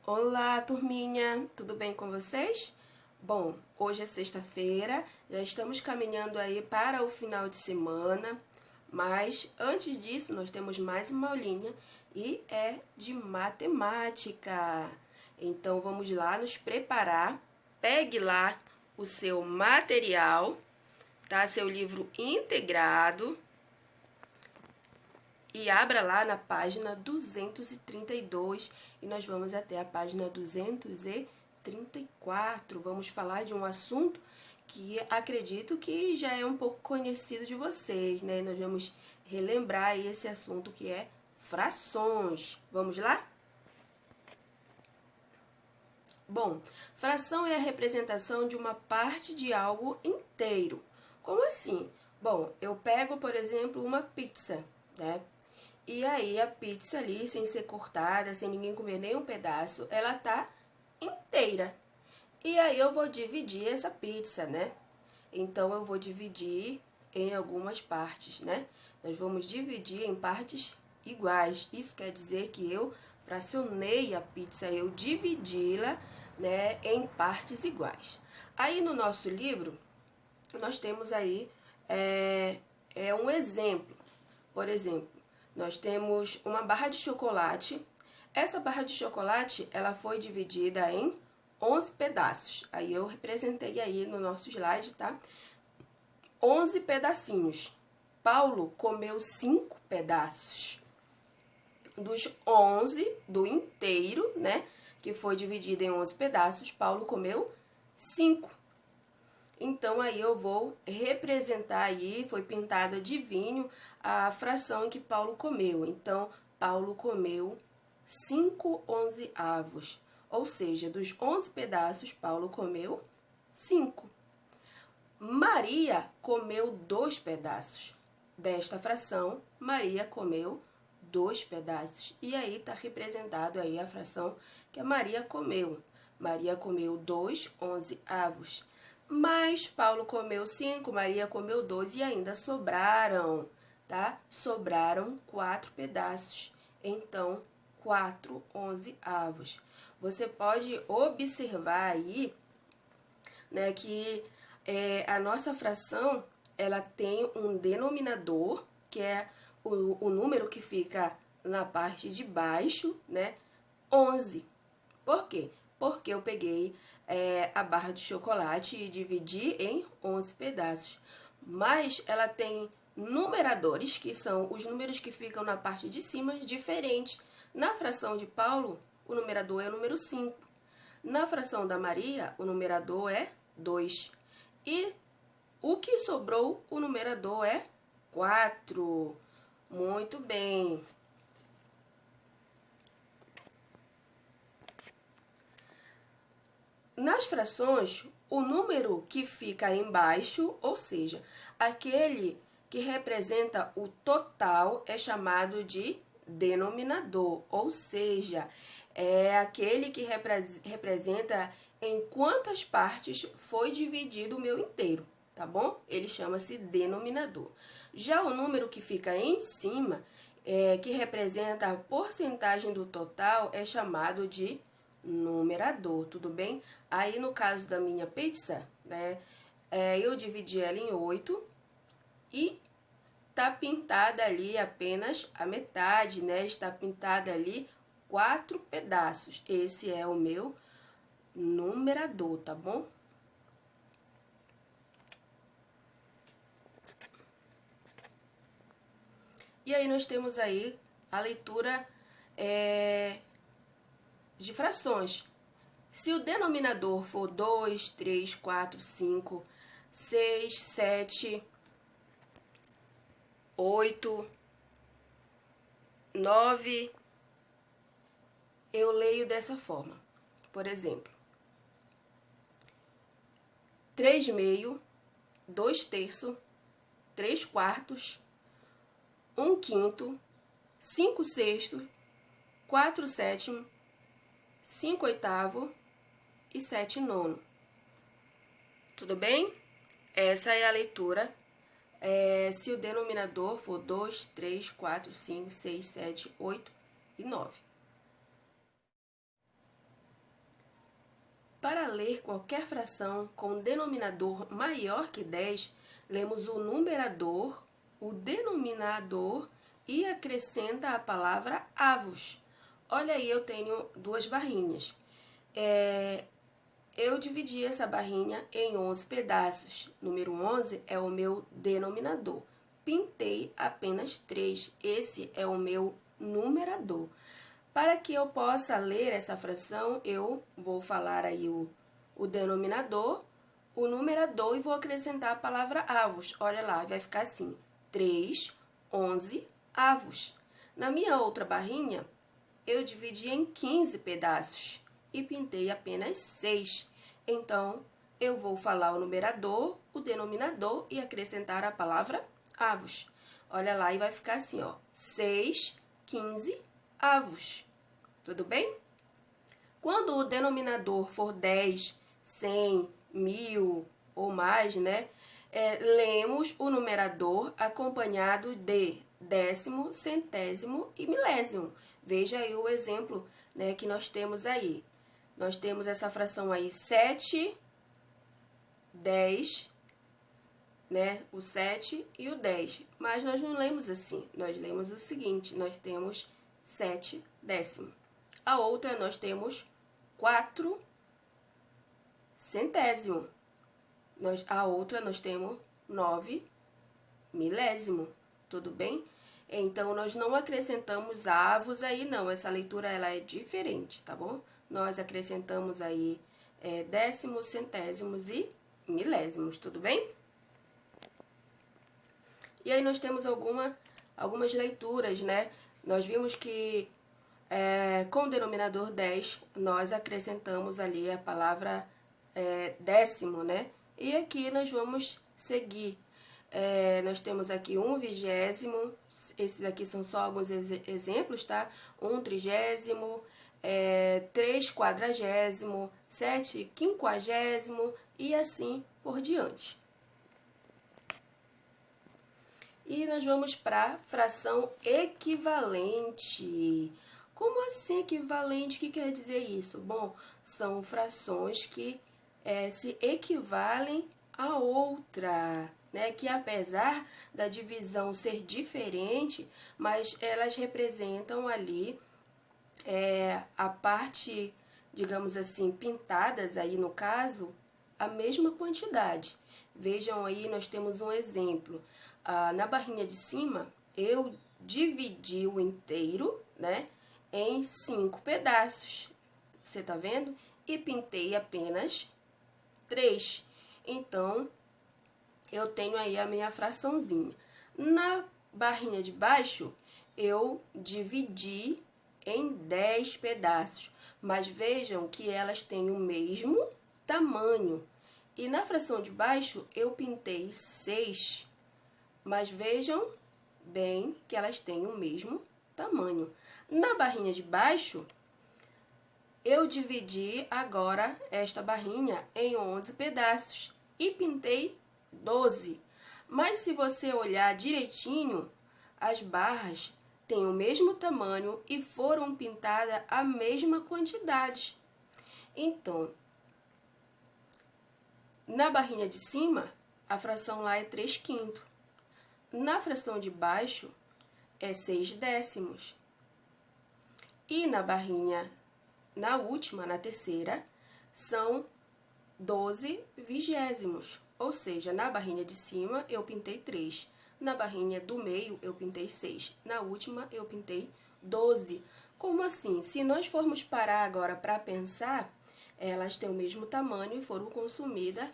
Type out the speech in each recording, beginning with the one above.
Olá, turminha! Tudo bem com vocês? Bom, hoje é sexta-feira, já estamos caminhando aí para o final de semana, mas antes disso nós temos mais uma aulinha e é de matemática. Então vamos lá nos preparar. Pegue lá o seu material, tá? Seu livro integrado. E abra lá na página 232 e nós vamos até a página 234. Vamos falar de um assunto que acredito que já é um pouco conhecido de vocês, né? Nós vamos relembrar aí esse assunto que é frações. Vamos lá? Bom, fração é a representação de uma parte de algo inteiro. Como assim? Bom, eu pego, por exemplo, uma pizza, né? E aí a pizza ali, sem ser cortada, sem ninguém comer nem um pedaço, ela tá inteira. E aí eu vou dividir essa pizza, né? Então eu vou dividir em algumas partes, né? Nós vamos dividir em partes iguais. Isso quer dizer que eu fracionei a pizza, eu dividi-la, né, em partes iguais. Aí no nosso livro, nós temos aí um exemplo. Por exemplo, nós temos uma barra de chocolate. Essa barra de chocolate, ela foi dividida em 11 pedaços. Aí eu representei aí no nosso slide, tá? 11 pedacinhos. Paulo comeu 5 pedaços. Dos 11, do inteiro, né? Que foi dividido em 11 pedaços, Paulo comeu 5. Então, aí eu vou representar aí, foi pintada de vinho, a fração em que Paulo comeu. Então, Paulo comeu 5 onzeavos. Ou seja, dos 11 pedaços, Paulo comeu 5. Maria comeu 2 pedaços. Desta fração, Maria comeu 2 pedaços. E aí está representado aí a fração que a Maria comeu. Maria comeu 2 onzeavos. Mas Paulo comeu 5, Maria comeu 2 e ainda sobraram, tá? Sobraram 4 pedaços. Então, 4 onzeavos. Você pode observar aí, né, que a nossa fração, ela tem um denominador, que é o número que fica na parte de baixo, né? 11. Por quê? Porque eu peguei a barra de chocolate e dividi em 11 pedaços. Mas ela tem numeradores, que são os números que ficam na parte de cima, diferentes. Na fração de Paulo, o numerador é o número 5. Na fração da Maria, o numerador é 2. E o que sobrou, o numerador é 4. Muito bem. Nas frações, o número que fica embaixo, ou seja, aquele que representa o total, é chamado de denominador, ou seja, é aquele que representa em quantas partes foi dividido o meu inteiro, tá bom? Ele chama-se denominador. Já o número que fica em cima, que representa a porcentagem do total, é chamado de numerador, tudo bem? Aí, no caso da minha pizza, né, eu dividi ela em 8 e tá pintada ali apenas a metade, né? Está pintada ali 4 pedaços. Esse é o meu numerador, tá bom? E aí, nós temos aí a leitura de frações. Se o denominador for 2, 3, 4, 5, 6, 7, 8, 9, eu leio dessa forma. Por exemplo, 3 meio, 2 terços, 3 quartos, 1 quinto, 5 sextos, 4 sétimos, 5 oitavo e 7 nono. Tudo bem? Essa é a leitura. Se o denominador for 2, 3, 4, 5, 6, 7, 8 e 9. Para ler qualquer fração com denominador maior que 10, lemos o numerador, o denominador e acrescenta a palavra avos. Olha aí, eu tenho duas barrinhas. Eu dividi essa barrinha em 11 pedaços. Número 11 é o meu denominador. Pintei apenas 3. Esse é o meu numerador. Para que eu possa ler essa fração, eu vou falar aí o denominador, o numerador e vou acrescentar a palavra avos. Olha lá, vai ficar assim, 3, 11 avos. Na minha outra barrinha, eu dividi em 15 pedaços e pintei apenas 6. Então, eu vou falar o numerador, o denominador e acrescentar a palavra avos. Olha lá e vai ficar assim, ó, 6, 15 avos. Tudo bem? Quando o denominador for 10, 100, 1000 ou mais, né? Lemos o numerador acompanhado de décimo, centésimo e milésimo. Veja aí o exemplo, né, que nós temos aí. Nós temos essa fração aí, 7, 10, né? O 7 e o 10. Mas nós não lemos assim. Nós lemos o seguinte, nós temos 7 décimo. A outra nós temos 4 centésimo. A outra nós temos 9 milésimo. Tudo bem? Então, nós não acrescentamos avos aí, não. Essa leitura, ela é diferente, tá bom? Nós acrescentamos aí décimos, centésimos e milésimos, tudo bem? E aí, nós temos algumas leituras, né? Nós vimos que com o denominador 10, nós acrescentamos ali a palavra décimo, né? E aqui nós vamos seguir. Nós temos aqui 1/20, esses aqui são só alguns exemplos, tá? 1/30, 3/40, 7/50 e assim por diante. E nós vamos para fração equivalente. Como assim equivalente? O que quer dizer isso? Bom, são frações que se equivalem a outra, né? Que apesar da divisão ser diferente, mas elas representam ali a parte, digamos assim, pintadas aí no caso, a mesma quantidade. Vejam aí, nós temos um exemplo. Na barrinha de cima, eu dividi o inteiro, né, em 5 pedaços. Você tá vendo? E pintei apenas 3. Então, eu tenho aí a minha fraçãozinha. Na barrinha de baixo, eu dividi em 10 pedaços. Mas vejam que elas têm o mesmo tamanho. E na fração de baixo, eu pintei 6. Mas vejam bem que elas têm o mesmo tamanho. Na barrinha de baixo, eu dividi agora esta barrinha em 11 pedaços e pintei 12. Mas se você olhar direitinho, as barras têm o mesmo tamanho e foram pintadas a mesma quantidade. Então, na barrinha de cima, a fração lá é 3/5. Na fração de baixo, é 6 décimos. E na barrinha, na última, na terceira, são 12/20. Ou seja, na barrinha de cima, eu pintei 3. Na barrinha do meio, eu pintei 6. Na última, eu pintei 12. Como assim? Se nós formos parar agora para pensar, elas têm o mesmo tamanho e foram consumidas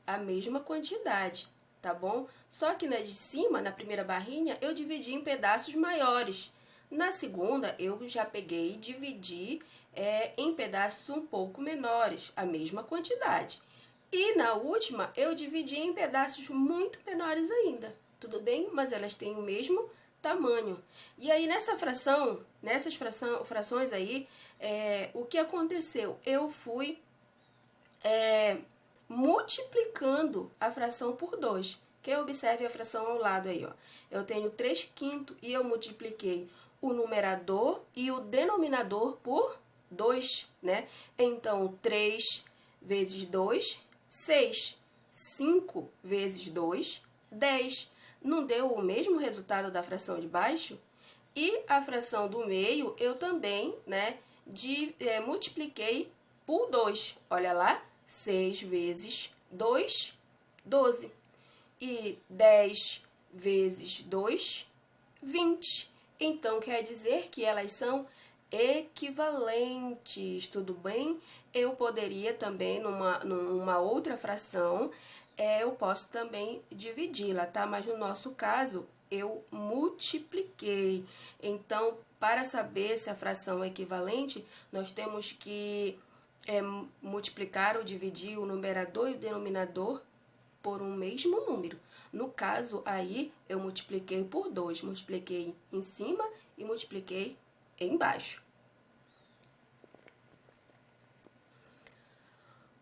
a mesma quantidade. Tá bom? Só que na de cima, na primeira barrinha, eu dividi em pedaços maiores. Na segunda, eu já peguei e dividi em pedaços um pouco menores, a mesma quantidade. E na última, eu dividi em pedaços muito menores ainda, tudo bem? Mas elas têm o mesmo tamanho. E aí, nessas frações aí, o que aconteceu? Eu fui multiplicando a fração por 2. Que observe a fração ao lado aí, ó. Eu tenho 3/5 e eu multipliquei o numerador e o denominador por 2, né? Então, 3 vezes 2, 6. 5 vezes 2, 10. Não deu o mesmo resultado da fração de baixo? E a fração do meio, eu também, né, multipliquei por 2. Olha lá, 6 vezes 2, 12. E 10 vezes 2, 20. Então, quer dizer que elas são equivalentes, tudo bem? Eu poderia também, numa outra fração, eu posso também dividi-la, tá? Mas no nosso caso, eu multipliquei. Então, para saber se a fração é equivalente, nós temos que multiplicar ou dividir o numerador e o denominador por um mesmo número. No caso, aí, eu multipliquei por 2. Multipliquei em cima e multipliquei embaixo.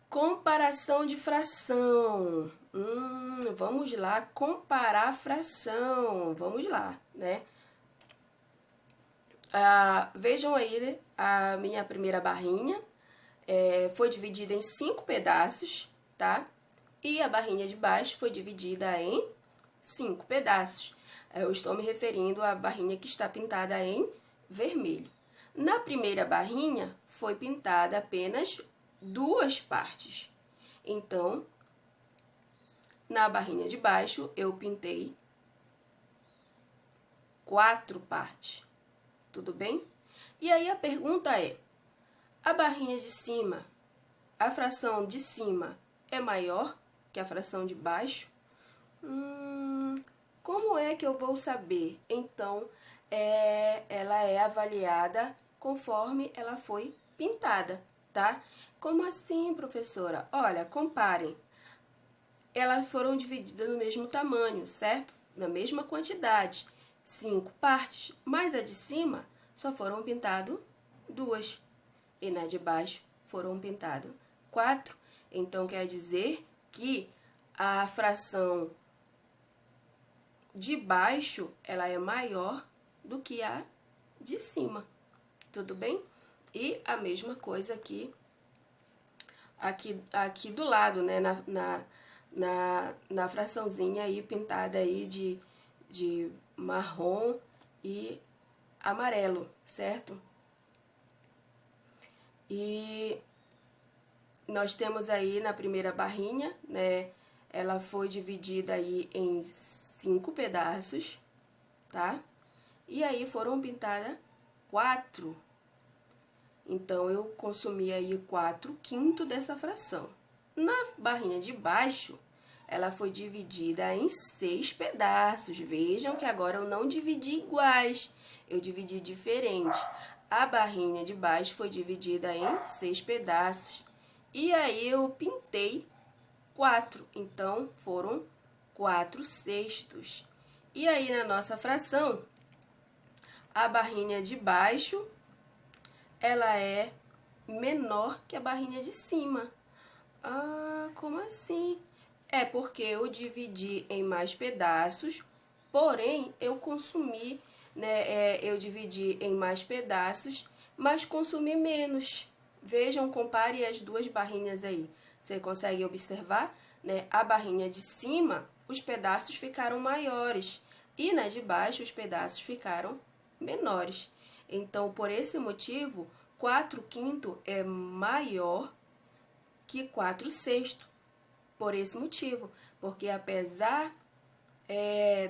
Comparação de fração. Vamos lá, comparar fração. Vamos lá, né? Vejam aí a minha primeira barrinha. Foi dividida em 5 pedaços, tá? E a barrinha de baixo foi dividida em 5 pedaços. Eu estou me referindo à barrinha que está pintada em vermelho. Na primeira barrinha, foi pintada apenas 2 partes. Então, na barrinha de baixo, eu pintei 4 partes. Tudo bem? E aí a pergunta é, a barrinha de cima, a fração de cima é maior que a fração de baixo? Como é que eu vou saber? Então, ela é avaliada conforme ela foi pintada, tá? Como assim, professora? Olha, comparem. Elas foram divididas no mesmo tamanho, certo? Na mesma quantidade, 5 partes, mas a de cima só foram pintadas 2 e na de baixo foram pintadas 4. Então, quer dizer que a fração de baixo, ela é maior do que a de cima, tudo bem? E a mesma coisa aqui do lado, né, na fraçãozinha aí pintada aí de marrom e amarelo, certo? E nós temos aí na primeira barrinha, né, ela foi dividida aí em 5 pedaços, tá? E aí foram pintadas 4. Então, eu consumi aí 4/5 dessa fração. Na barrinha de baixo, ela foi dividida em 6 pedaços. Vejam que agora eu não dividi iguais, eu dividi diferente. A barrinha de baixo foi dividida em 6 pedaços. E aí, eu pintei 4. Então, foram 4/6. E aí, na nossa fração, a barrinha de baixo, ela é menor que a barrinha de cima. Como assim? É porque eu dividi em mais pedaços, porém, eu consumi, né, eu dividi em mais pedaços, mas consumi menos. Vejam, compare as duas barrinhas aí. Você consegue observar, né? A barrinha de cima, os pedaços ficaram maiores, e na de baixo, os pedaços ficaram menores. Então, por esse motivo, 4/5 é maior que 4/6. Por esse motivo, porque apesar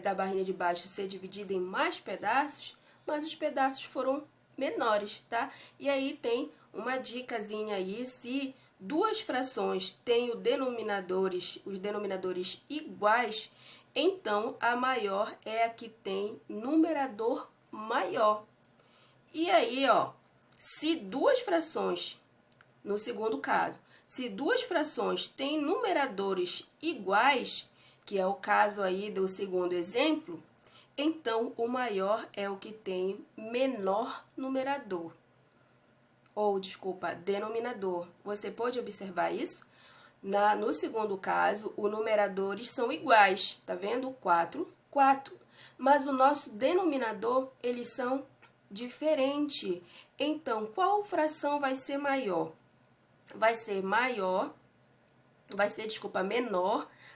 da barrinha de baixo ser dividida em mais pedaços, mas os pedaços foram menores, tá? E aí tem uma dicasinha aí, se duas frações têm os denominadores iguais, então a maior é a que tem numerador maior. E aí, ó, se duas frações, no segundo caso, se duas frações têm numeradores iguais, que é o caso aí do segundo exemplo, então o maior é o que tem menor numerador. Ou, desculpa, denominador. Você pode observar isso? No segundo caso, os numeradores são iguais, tá vendo? 4, 4. Mas o nosso denominador, eles são diferentes. Então, qual fração vai ser maior? Vai ser menor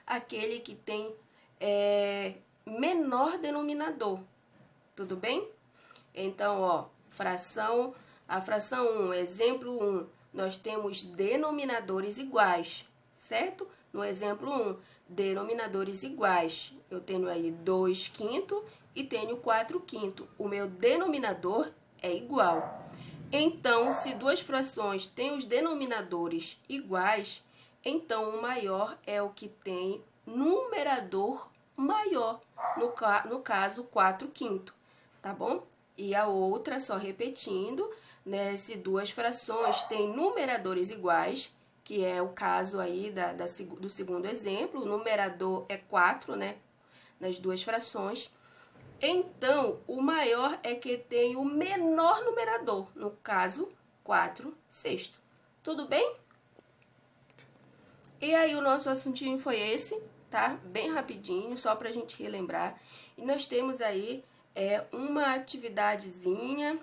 aquele que tem menor denominador, tudo bem? Então, ó, a fração 1, exemplo 1, nós temos denominadores iguais, certo? No exemplo 1, denominadores iguais. Eu tenho aí 2/5 e tenho 4/5. O meu denominador é igual. Então, se duas frações têm os denominadores iguais, então o maior é o que tem numerador maior, no caso 4/5, tá bom? E a outra, só repetindo, né, se duas frações têm numeradores iguais, que é o caso aí do segundo exemplo, o numerador é 4, né, nas duas frações, então o maior é que tem o menor numerador, no caso 4/6. Tudo bem? E aí o nosso assuntinho foi esse, tá? Bem rapidinho, só pra gente relembrar. E nós temos aí uma atividadezinha.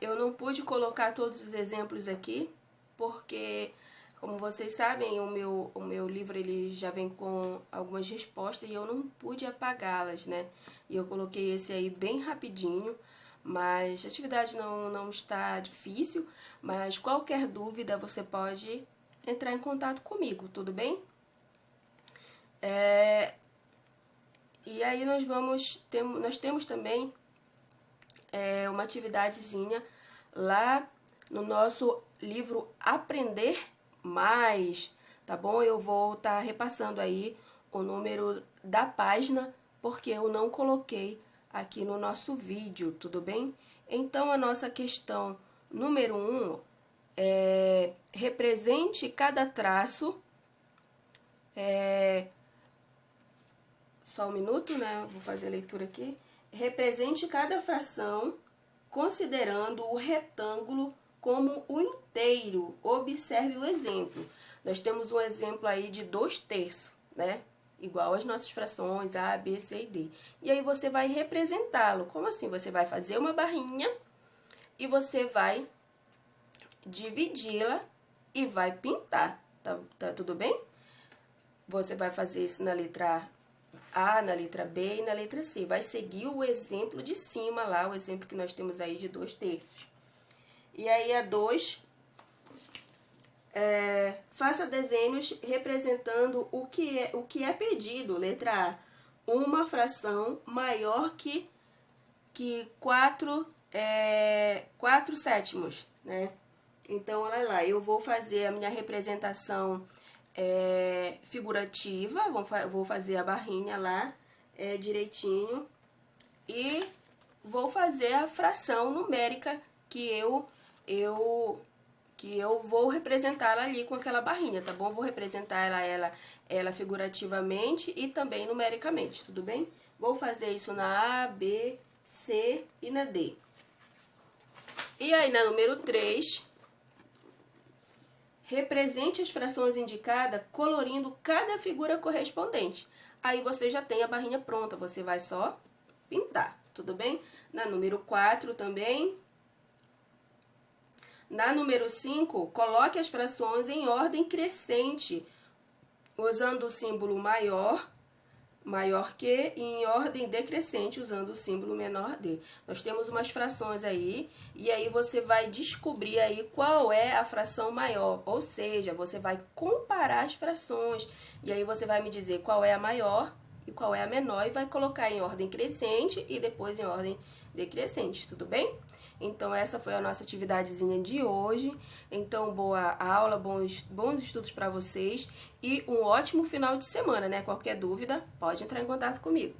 Eu não pude colocar todos os exemplos aqui, porque, como vocês sabem, o meu livro ele já vem com algumas respostas e eu não pude apagá-las, né? E eu coloquei esse aí bem rapidinho, mas a atividade não está difícil, mas qualquer dúvida você pode entrar em contato comigo, tudo bem? E aí nós temos também uma atividadezinha lá no nosso livro Aprender Mais, tá bom? Eu vou estar repassando aí o número da página, porque eu não coloquei aqui no nosso vídeo, tudo bem? Então, a nossa questão número 1 represente cada traço, só um minuto, né? Vou fazer a leitura aqui. Represente cada fração considerando o retângulo como o inteiro. Observe o exemplo. Nós temos um exemplo aí de 2/3, né? Igual as nossas frações A, B, C e D. E aí você vai representá-lo. Como assim? Você vai fazer uma barrinha e você vai dividi-la e vai pintar, tá tudo bem? Você vai fazer isso na letra A, na letra B e na letra C. Vai seguir o exemplo de cima lá, o exemplo que nós temos aí de 2/3. E aí a 2, faça desenhos representando o que é pedido. Letra A, uma fração maior que 4/7, né? Então, olha lá, eu vou fazer a minha representação figurativa, vou fazer a barrinha lá direitinho e vou fazer a fração numérica que eu vou representá-la ali com aquela barrinha, tá bom? Vou representar ela figurativamente e também numericamente, tudo bem? Vou fazer isso na A, B, C e na D. E aí, na número 3, represente as frações indicadas colorindo cada figura correspondente. Aí você já tem a barrinha pronta, você vai só pintar, tudo bem? Na número 4 também. Na número 5, coloque as frações em ordem crescente, usando o símbolo maior que, e em ordem decrescente, usando o símbolo menor d. Nós temos umas frações aí, e aí você vai descobrir aí qual é a fração maior, ou seja, você vai comparar as frações, e aí você vai me dizer qual é a maior e qual é a menor, e vai colocar em ordem crescente e depois em ordem decrescente, tudo bem? Então, essa foi a nossa atividadezinha de hoje. Então, boa aula, bons estudos para vocês e um ótimo final de semana, né? Qualquer dúvida, pode entrar em contato comigo.